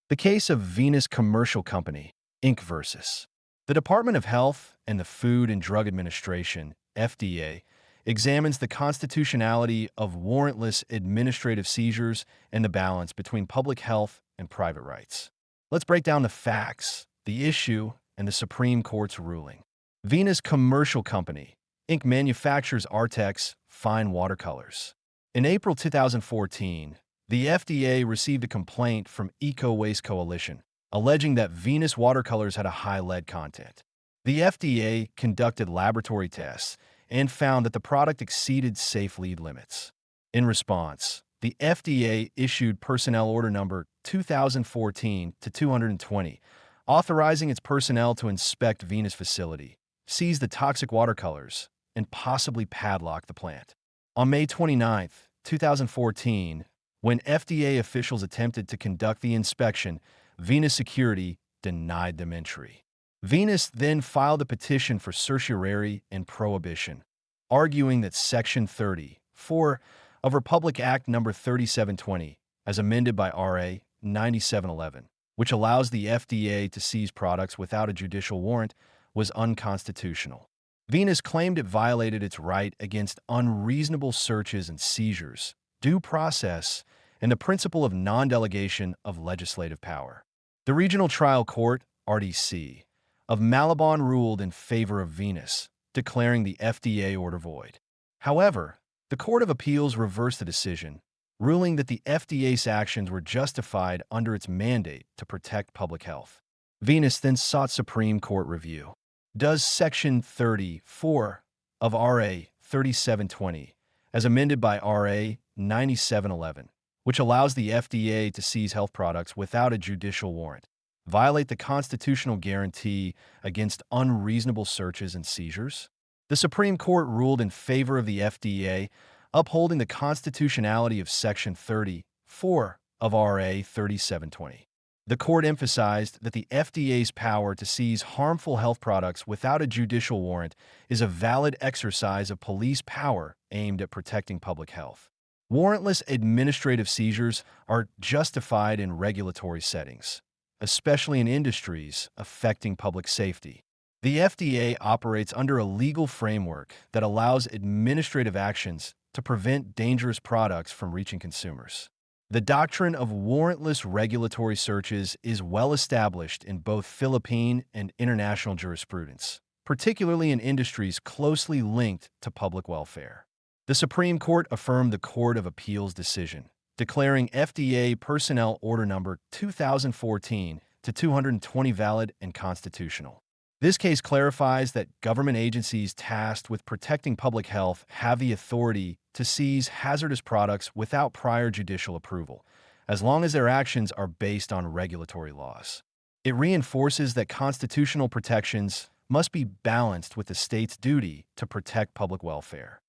The case of Venus Commercial Company, Inc. versus the Department of Health and the Food and Drug Administration, FDA, examines the constitutionality of warrantless administrative seizures and the balance between public health and private rights. Let's break down the facts, the issue, and the Supreme Court's ruling. Venus Commercial Company, Inc. manufactures Artex fine watercolors. In April 2014, the FDA received a complaint from Eco Waste Coalition alleging that Venus watercolors had a high lead content. The FDA conducted laboratory tests and found that the product exceeded safe lead limits. In response, the FDA issued Personnel Order Number 2014-220, authorizing its personnel to inspect Venus facility, seize the toxic watercolors, and possibly padlock the plant. On May 29, 2014, when FDA officials attempted to conduct the inspection, Venus Security denied them entry. Venus then filed a petition for certiorari and prohibition, arguing that Section 30(4) of Republic Act No. 3720, as amended by RA 9711, which allows the FDA to seize products without a judicial warrant, was unconstitutional. Venus claimed it violated its right against unreasonable searches and seizures, due process, and the principle of non-delegation of legislative power. The Regional Trial Court, RTC, of Malabon ruled in favor of Venus, declaring the FDA order void. However, the Court of Appeals reversed the decision, ruling that the FDA's actions were justified under its mandate to protect public health. Venus then sought Supreme Court review. Does Section 34 of RA 3720, as amended by RA 9711, which allows the FDA to seize health products without a judicial warrant, violate the constitutional guarantee against unreasonable searches and seizures? The Supreme Court ruled in favor of the FDA, upholding the constitutionality of Section 34 of RA 3720. The court emphasized that the FDA's power to seize harmful health products without a judicial warrant is a valid exercise of police power aimed at protecting public health. Warrantless administrative seizures are justified in regulatory settings, especially in industries affecting public safety. The FDA operates under a legal framework that allows administrative actions to prevent dangerous products from reaching consumers. The doctrine of warrantless regulatory searches is well established in both Philippine and international jurisprudence, particularly in industries closely linked to public welfare. The Supreme Court affirmed the Court of Appeals decision, declaring FDA Personnel Order Number 2014-220 valid and constitutional. This case clarifies that government agencies tasked with protecting public health have the authority to seize hazardous products without prior judicial approval, as long as their actions are based on regulatory laws. It reinforces that constitutional protections must be balanced with the state's duty to protect public welfare.